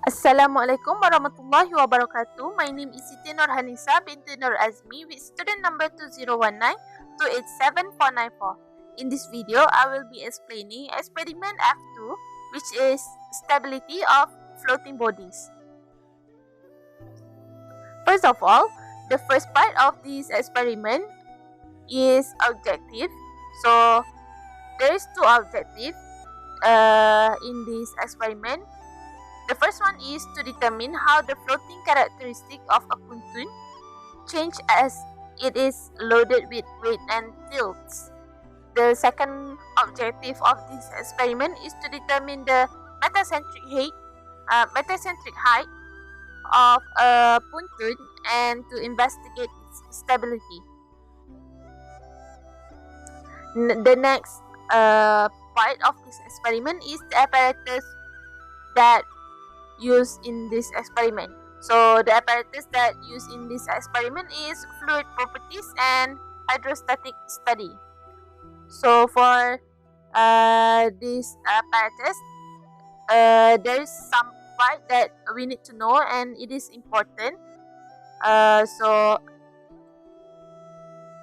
Assalamualaikum warahmatullahi wabarakatuh. My name is SITI Hanisah BINTI AZMI with student number 2019-287-494. In this video, I will be explaining experiment F2, which is stability of floating bodies. First of all, the first part of this experiment is objective. So there is two objectives in this experiment. The first one is to determine how the floating characteristic of a pontoon change as it is loaded with weight and tilts. The second objective of this experiment is to determine the metacentric height of a pontoon and to investigate its stability. The next part of this experiment is the apparatus that used in this experiment. So the apparatus that used in this experiment is fluid properties and hydrostatic study. So for this apparatus, there is some part that we need to know and it is important. So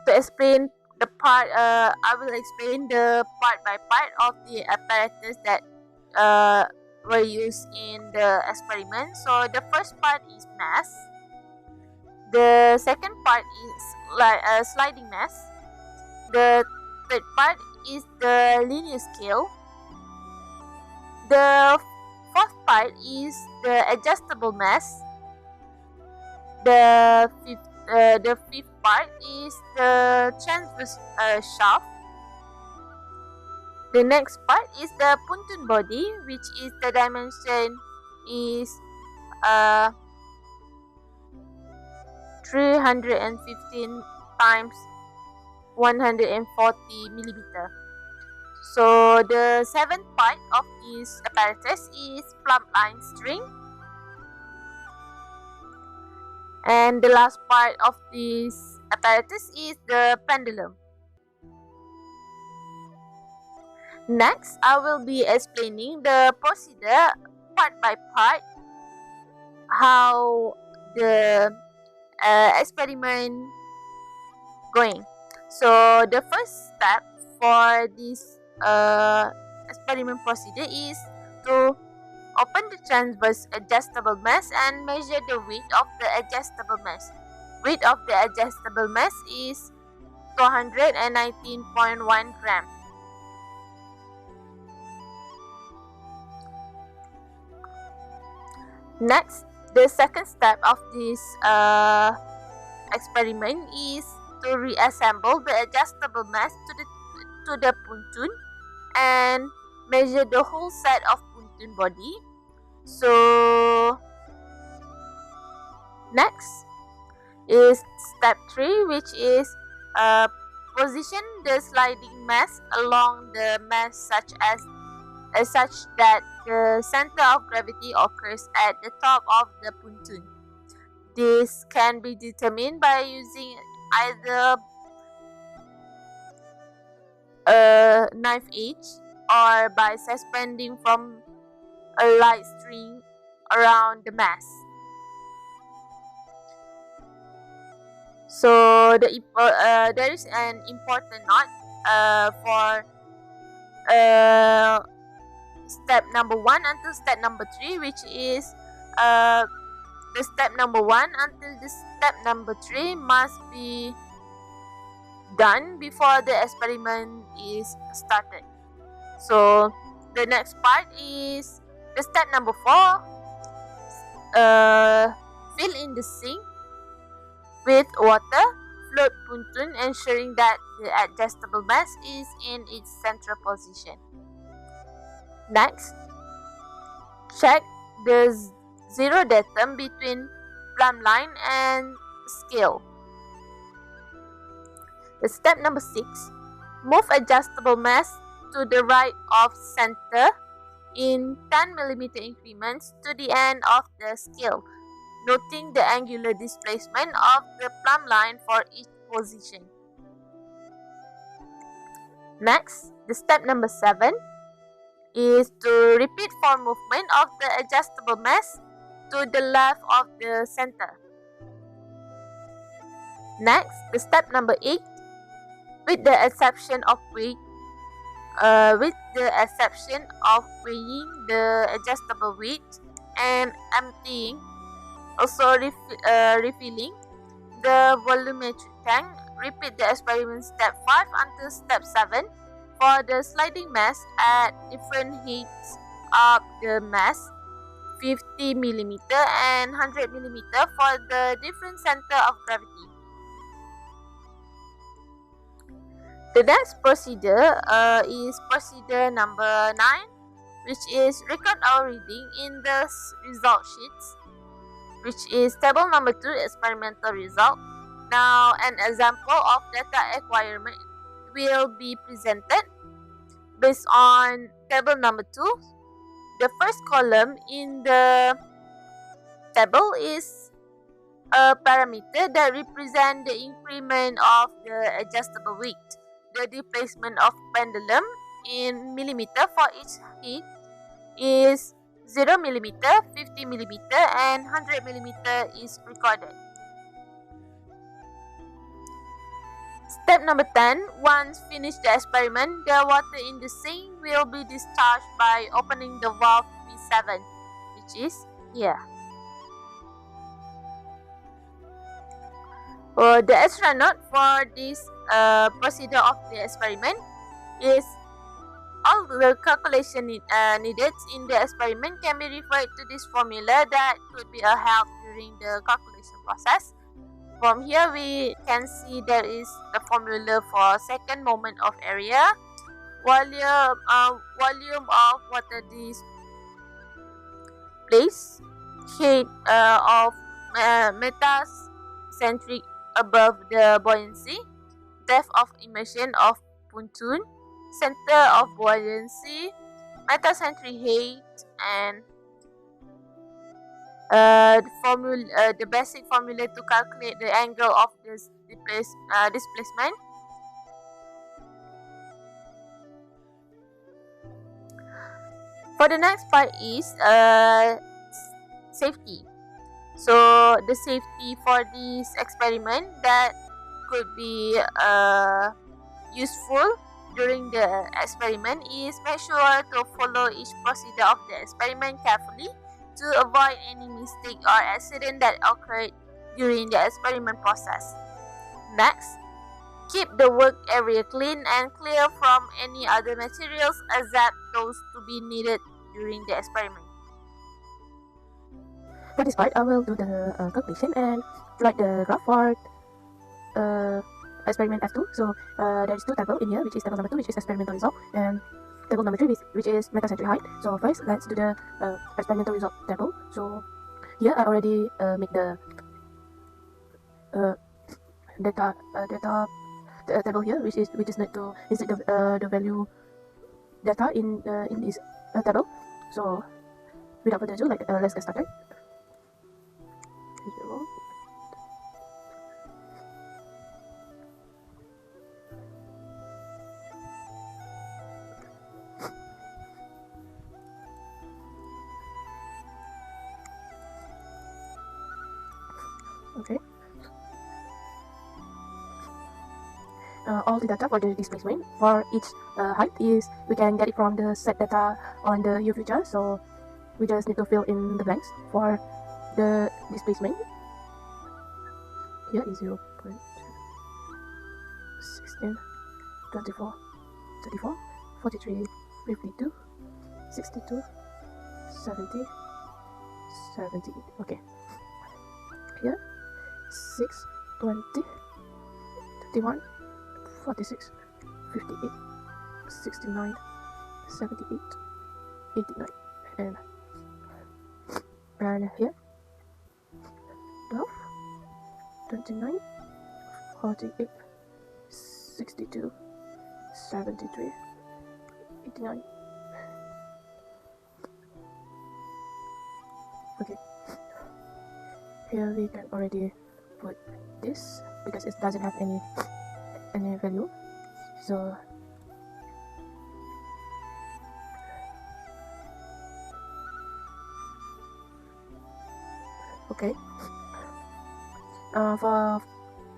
to explain the part, I will explain the part by part of the apparatus that were used in the experiment. So the first part is mass. The second part is sliding mass. The third part is the linear scale. The fourth part is the adjustable mass. The fifth part is the transverse shaft. The next part is the pontoon body, which is the dimension is 315 times 140 millimeter. So the seventh part of this apparatus is plumb line string. And the last part of this apparatus is the pendulum. Next, I will be explaining the procedure part by part, how the experiment going. So the first step for this experiment procedure is to open the transverse adjustable mass and measure the weight of the adjustable mass. Weight of the adjustable mass is 219.1 grams. Next, the second step of this experiment is to reassemble the adjustable mass to the pontoon and measure the whole set of pontoon body. So next is step 3, which is position the sliding mass along the mass such that the center of gravity occurs at the top of the pontoon. This can be determined by using either a knife edge or by suspending from a light string around the mass. So there is an important note for step number 1 until step number 3, which is the step number 1 until the step number 3 must be done before the experiment is started. So the next part is the step number 4. Fill in the sink with water, float pontoon, ensuring that the adjustable mass is in its central position. Next, check the zero datum between plumb line and scale. The step number 6, move adjustable mass to the right of center in 10 mm increments to the end of the scale, noting the angular displacement of the plumb line for each position. Next, the step number 7 is to repeat for movement of the adjustable mass to the left of the center. Next, the step number 8, with the exception of weighing the adjustable weight and emptying, also refilling the volumetric tank, repeat the experiment step 5 until step 7 for the sliding mass at different heights of the mass, 50 mm and 100 mm for the different center of gravity. The next procedure is procedure number 9, which is record our reading in the result sheets, which is table number 2, experimental result. Now, an example of data acquirement will be presented based on table number 2. The first column in the table is a parameter that represents the increment of the adjustable weight. The displacement of pendulum in millimeter for each heat is 0 mm, 50 mm and 100 mm is recorded. Step number 10, once finished the experiment, the water in the sink will be discharged by opening the valve P7, which is here. The extra note for this procedure of the experiment is all the calculation needed in the experiment can be referred to this formula that could be a help during the calculation process. From here, we can see there is the formula for second moment of area, volume of water displaced, height of metacentric above the buoyancy, depth of immersion of pontoon, center of buoyancy, metacentric height, and the basic formula to calculate the angle of this displacement. For the next part is safety. So the safety for this experiment that could be useful during the experiment is make sure to follow each procedure of the experiment carefully to avoid any mistake or accident that occurred during the experiment process. Next, keep the work area clean and clear from any other materials except those to be needed during the experiment. For this part, I will do the calculation and write the graph for experiment F2. So there is two tables in here, which is table number 2, which is experimental result, and table number 3, which is metacentric height. So first, let's do the experimental result table. So here I already make the data table here, which is we just need to insert the value data in this table. So without further ado, let's get started. 0. Okay. All the data for the displacement for each height is we can get it from the set data on the U feature. So we just need to fill in the blanks for the displacement. Here is 0 0.16, 24, 34, 43, 52, 62, 70, 78. Okay. Here 6, 20, 31, 46, 58, 69, 78, 89, and here 12, 29, 48, 62, 73, 89. Okay, here we can already put this because it doesn't have any value. So Okay. For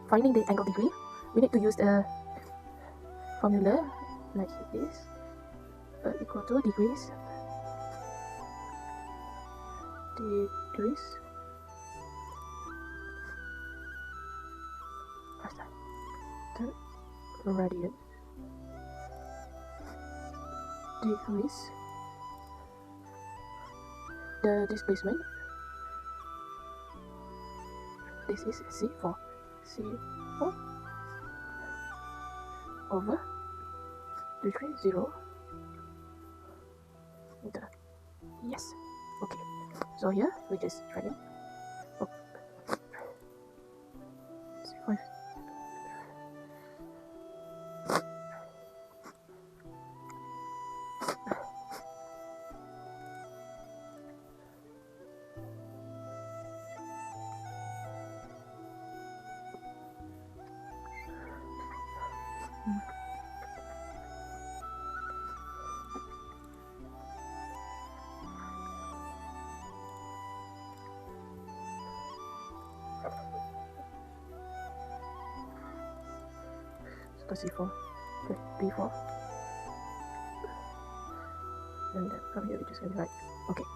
finding the angle degree, we need to use the formula like this, equal to degrees the radian degrees the displacement. This is C4 over 330 meter. Yes. Okay. So here we just try it. Oh. C5. So C4, B4, and then from here we just gonna write. Okay.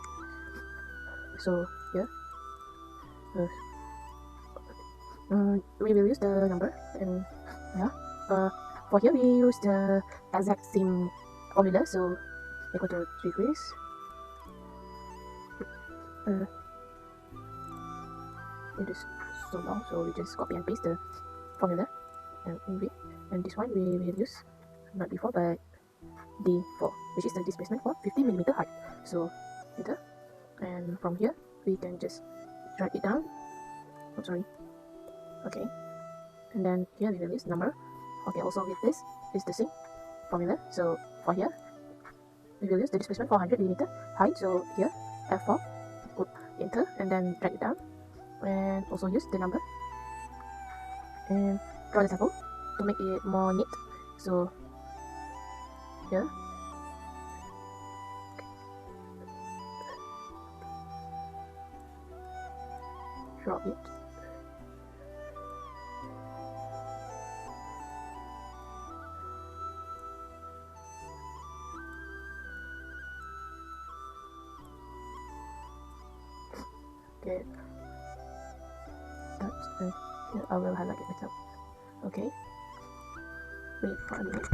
So here, we will use the number, and yeah, for here we use the exact same formula. So equal to degrees. It is so long, so we just copy and paste the formula and this one we will use not D4 but D4, which is the displacement for 50 millimeter height. So enter, and from here we can just write it down. Oh, sorry. Okay, and then here we will use number. Okay, also with this is the same formula. So for here we will use the displacement for 100 millimeter height. So here F4, put enter, and then write it down, and also use the number and draw the sample to make it more neat. So here draw it. Okay, that's here I will highlight it myself. Okay, wait for a minute.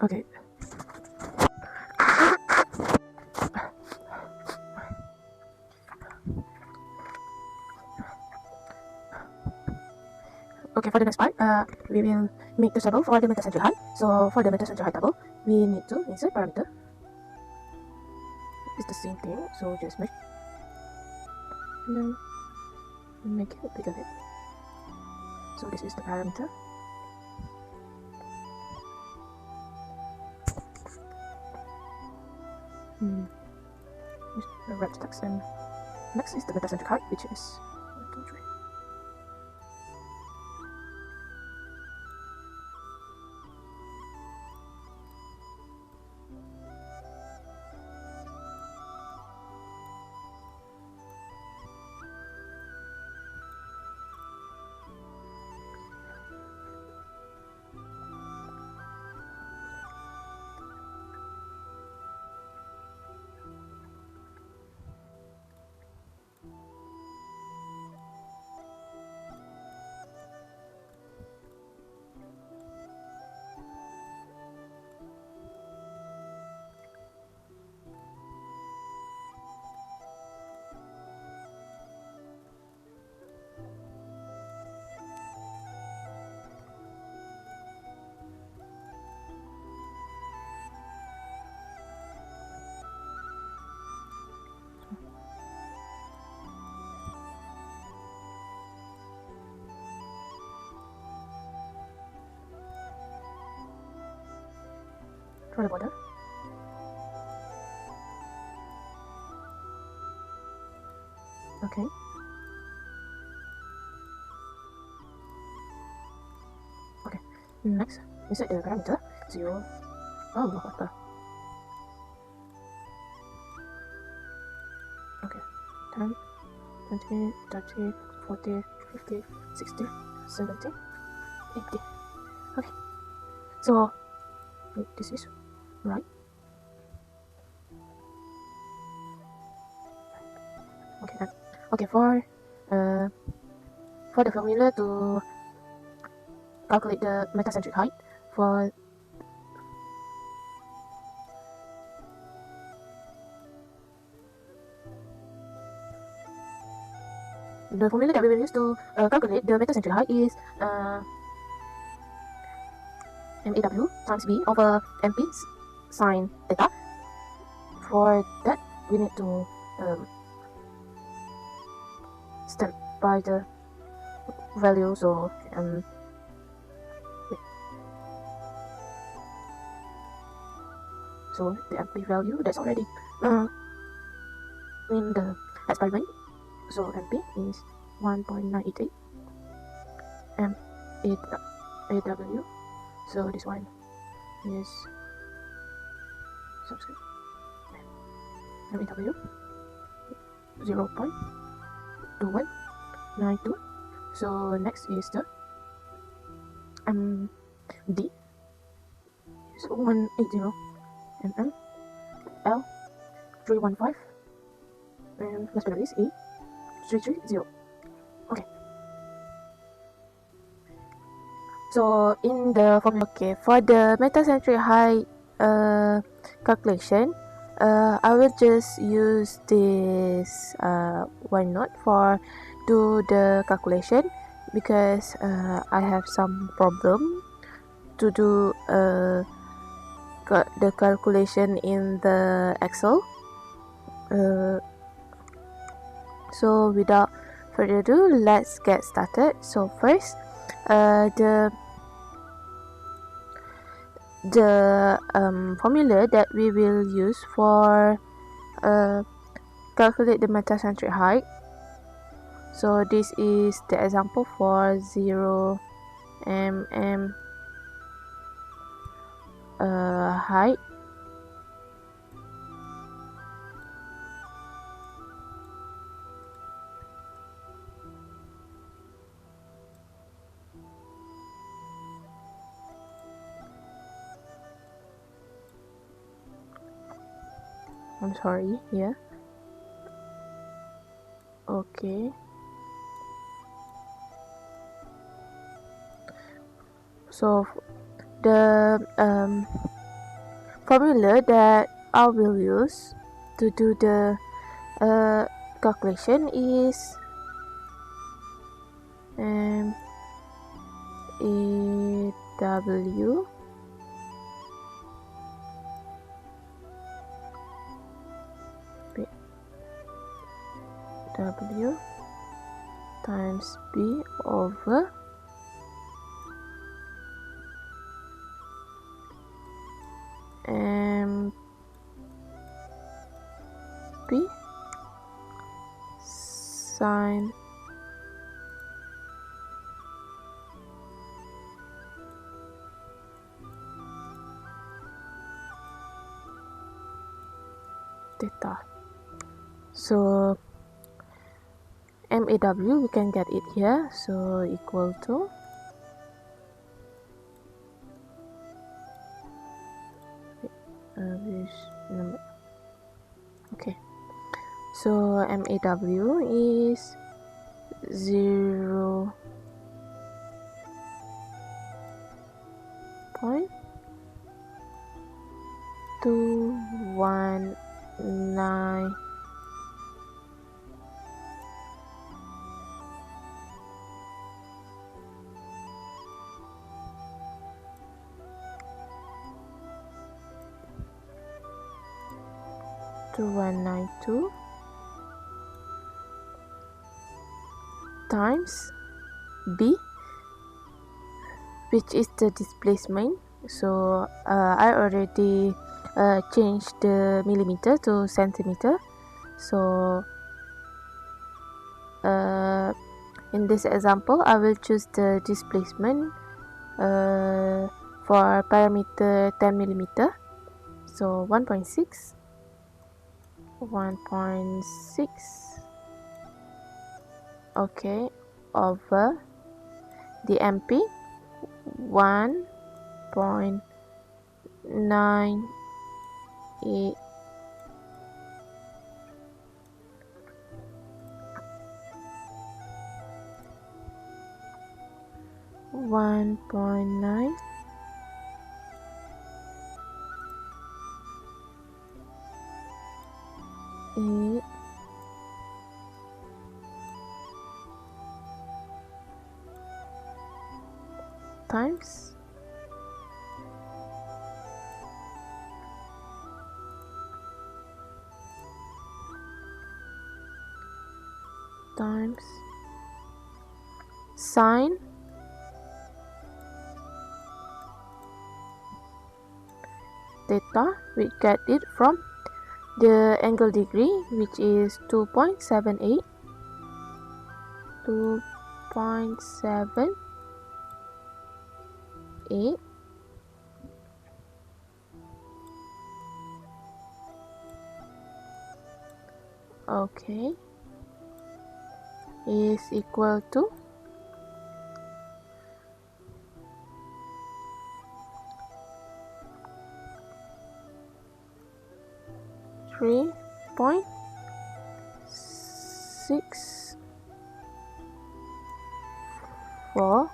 Okay. Okay, for the next part, we will make the table for the meta-center height. So for the meta-center height table, we need to insert parameter. It's the same thing, so just make and then make it bigger bit. So this is the parameter. Use the red text, and next is the meta-center height, which is 1, 2, 3. Draw the border. Okay. Okay. Next, insert the parameter 0. Oh, what the? Okay. 10, 20, 30, 40, 50, 60, 70, 80. Okay. So, this is right. Okay then. Okay, for the formula to calculate the metacentric height for the formula that we will use to calculate the metacentric height is MAW times B over MP sine theta. For that, we need to step by the value. So so the MP value that's already in the experiment. So MP is 1.988 MAW. So this one is subscript MAW 0.2192. So next is the MD. So 180 mm L 315 and last but not least A 330. Okay. So in the formula, okay, for the metacentric height calculation, I will just use this OneNote for do the calculation because I have some problem to do the calculation in the Excel. So without further ado, let's get started. So first, the formula that we will use for calculate the metacentric height. So this is the example for 0 mm height. I'm sorry, yeah. Okay. So the formula that I will use to do the calculation is AW W times B over MP sine theta. So MAW, we can get it here, so equal to okay, so MAW is 0.219 2192 times B, which is the displacement. So I already changed the millimeter to centimeter. So in this example, I will choose the displacement for parameter 10 millimeter. So 1.6, 1.6, okay, over the MP 1.98, 1.98 times sine theta. We get it from the angle degree, which is 2.78, 2.78, okay, is equal to 3.64.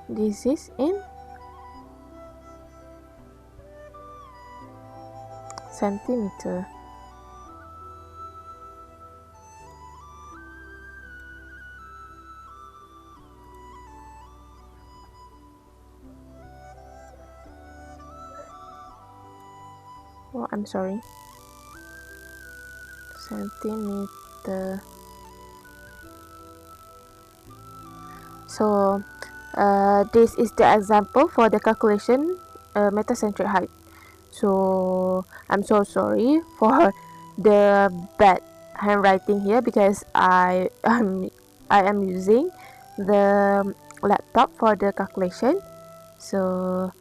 This is in centimeter. Oh, I'm sorry. Centimeter. So this is the example for the calculation metacentric height. So I'm so sorry for the bad handwriting here, because I am using the laptop for the calculation. So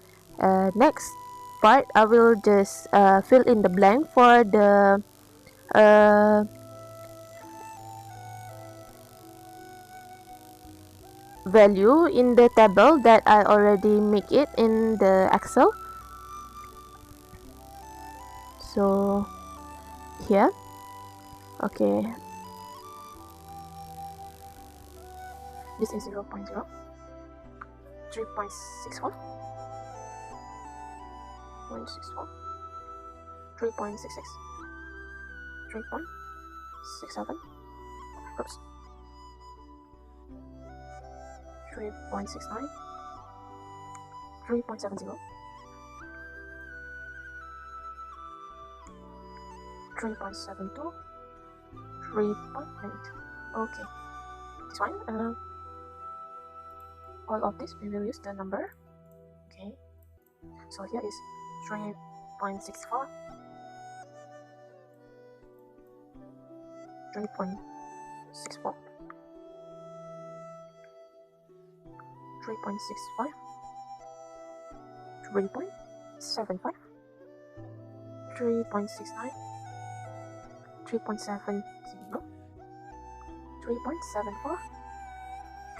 next part, I will just fill in the blank for the value in the table that I already make it in the Excel. So here, okay, this is 0.0, 3.64, 0.64, 3.66, 3.67, oops, 3.69, 3.70, 3.72, 3.8. Okay, this one, all of this we will use the number. Okay, so here is 3.64, 3.64, 3.65, 3.75, 3.69, 3.70, 3.74,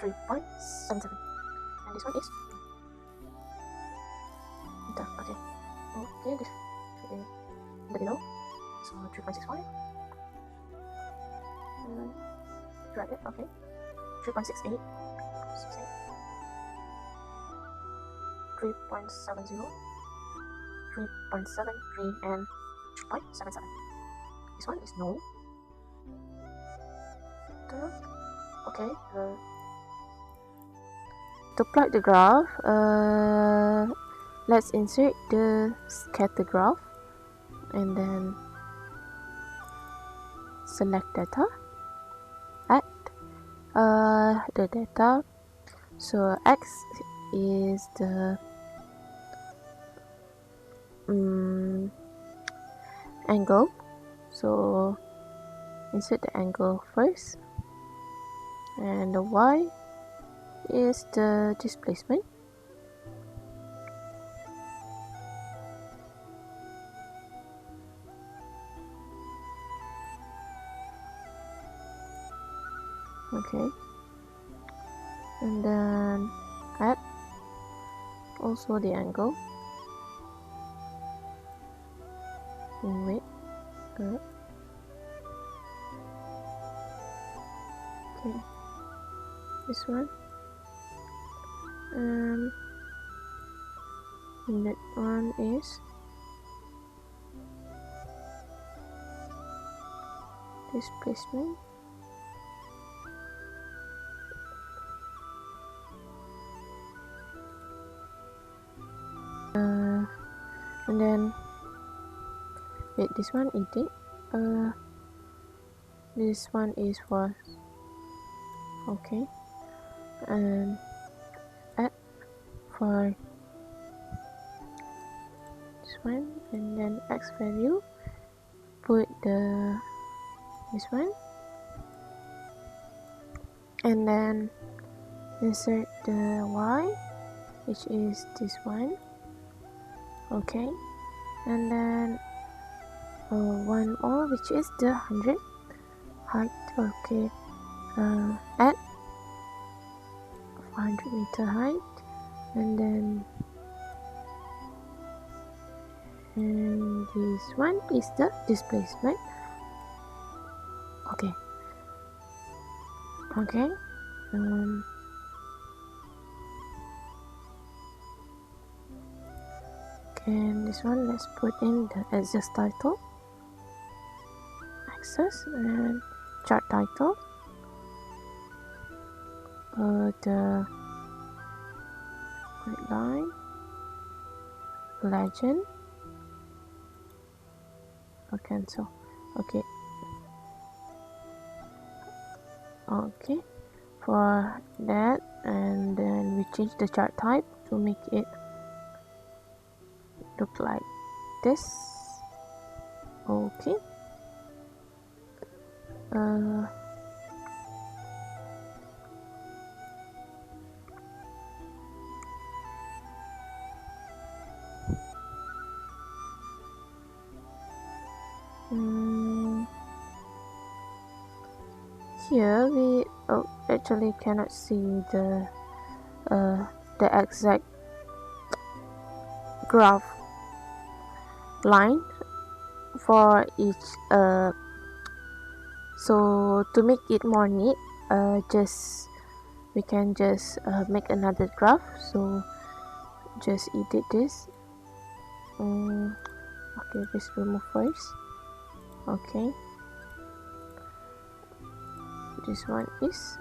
3.77, and this one is okay. Okay, this in the below, so 3.65, drag it, okay, 3.68, 3.70, 3.73, and 3.77. This one is no. Okay, to plot the graph, let's insert the scatter graph and then select data, add the data. So X is the angle. So insert the angle first, and the Y is the displacement. Okay, and then add also the angle. Wait, okay, this one, and that one is displacement. And then wait, this one edit. This one is for okay, and add for this one, and then x value, put this one, and then insert the y, which is this one. Okay, and then one more, which is the 100 height. Okay, add 400 meter height, and then this one is the displacement. Okay, and this one, let's put in the axis title, axis, and chart title, the grid line, legend, cancel. Okay, for that, and then we change the chart type to make it look like this. Okay, here we actually cannot see the exact graph line for each, so to make it more neat, we can just make another graph. So just edit this. Okay, just remove first. Okay, this one is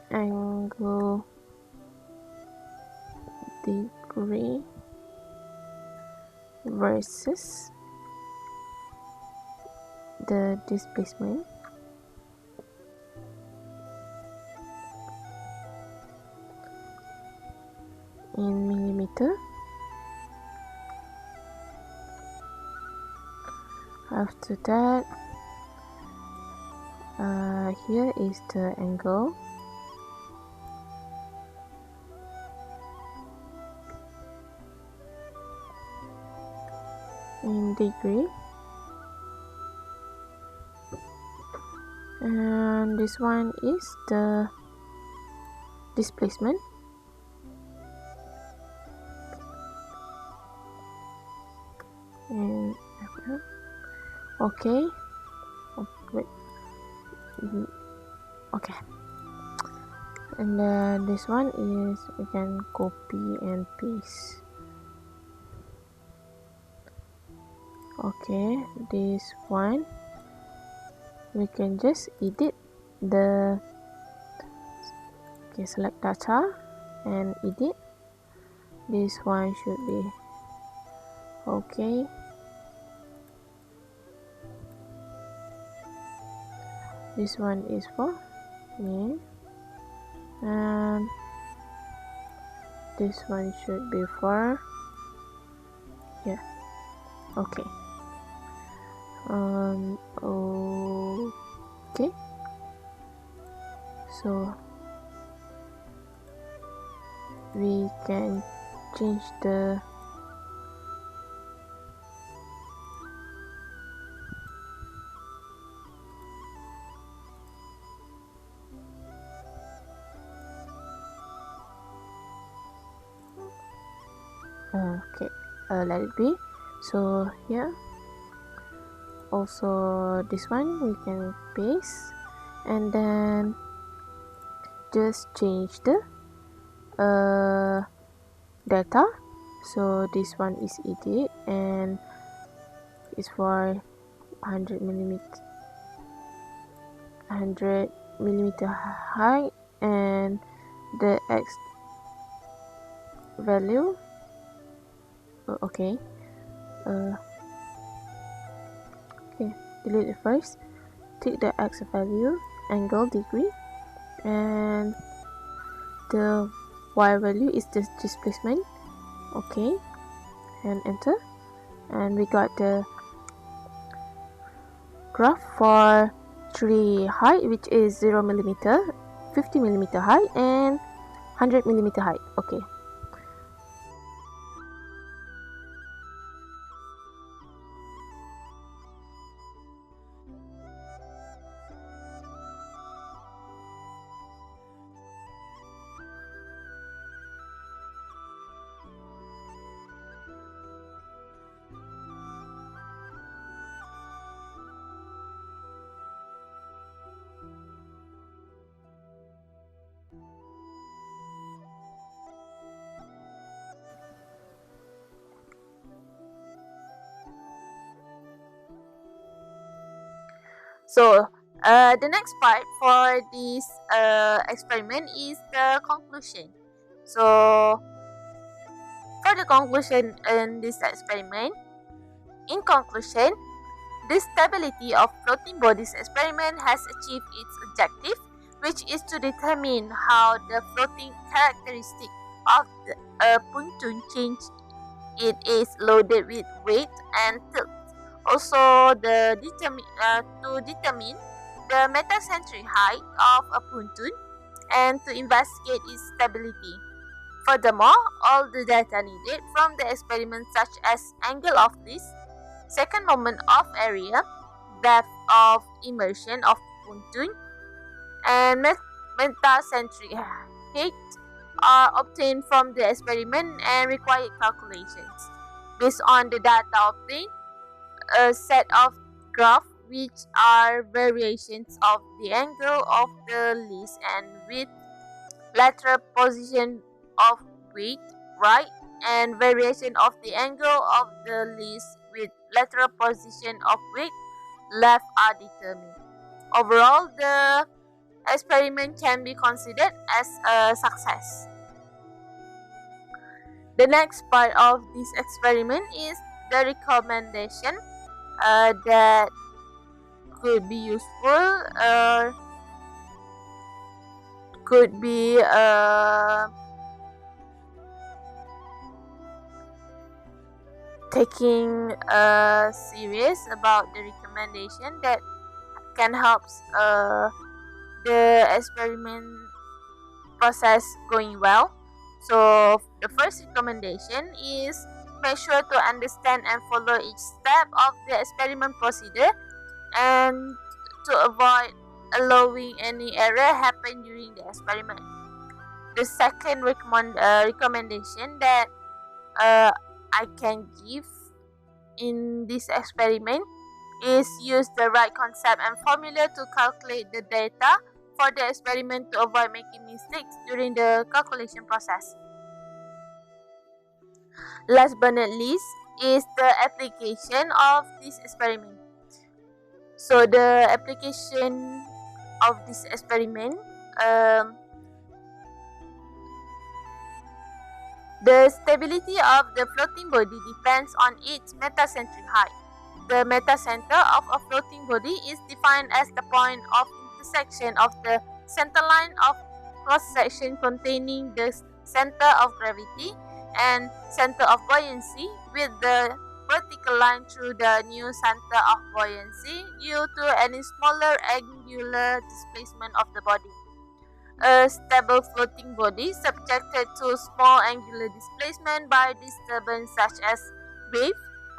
angle degree versus the displacement. In millimeter. After that, here is the angle. In degree, and this one is the displacement. And okay, wait, okay, and then this one is we can copy and paste. Okay, this one we can just edit the, okay, select data and edit. This one should be okay. This one is for me, and this one should be for okay. Okay, so we can change the okay, let it be. So here also this one we can paste, and then just change the data. So this one is edit and is for 100 millimeter height, and the X value okay, delete it first. Take the X value, angle degree, and the Y value is the displacement. Okay, and enter, and we got the graph for tree height, which is 0 millimeter, 50 millimeter height, and 100 millimeter height. Okay, So the next part for this experiment is the conclusion. So for the conclusion in this experiment, in conclusion, the stability of floating bodies experiment has achieved its objective, which is to determine how the floating characteristic of a pontoon change. It is loaded with weight and tilt. Also, to determine the metacentric height of a pontoon and to investigate its stability. Furthermore, all the data needed from the experiment, such as angle of lift, second moment of area, depth of immersion of pontoon, and metacentric height, are obtained from the experiment and required calculations. Based on the data obtained, a set of graphs which are variations of the angle of the list and with lateral position of weight right and variation of the angle of the list with lateral position of weight left are determined. Overall, the experiment can be considered as a success. The next part of this experiment is the recommendation that could be useful or could be taking serious about the recommendation that can help the experiment process going well. So the first recommendation is make sure to understand and follow each step of the experiment procedure and to avoid allowing any error happen during the experiment. The second recommendation that I can give in this experiment is use the right concept and formula to calculate the data for the experiment to avoid making mistakes during the calculation process. Last but not least is the application of this experiment. So the application of this experiment, the stability of the floating body depends on its metacentric height. The metacenter of a floating body is defined as the point of the section of the centerline of cross-section containing the center of gravity and center of buoyancy with the vertical line through the new center of buoyancy due to any smaller angular displacement of the body. A stable floating body subjected to small angular displacement by disturbance such as wave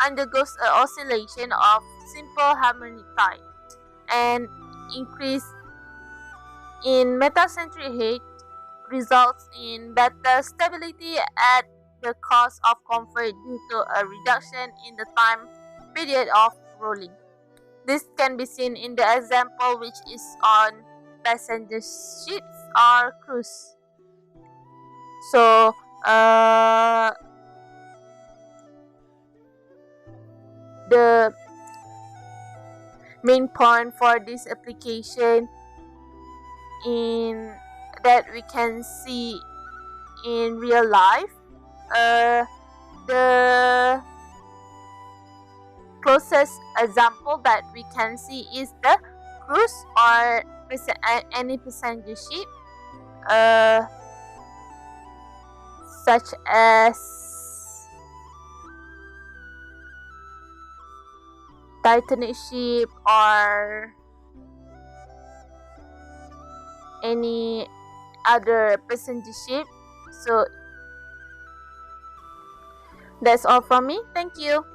undergoes an oscillation of simple harmonic type. An increase in metacentric height results in better stability at the cost of comfort due to a reduction in the time period of rolling. This can be seen in the example which is on passenger ships or cruise. So, the main point for this application in that we can see in real life, the closest example that we can see is the cruise or any passenger ship, such as Titanic ship or any other passenger ship. So that's all from me. Thank you.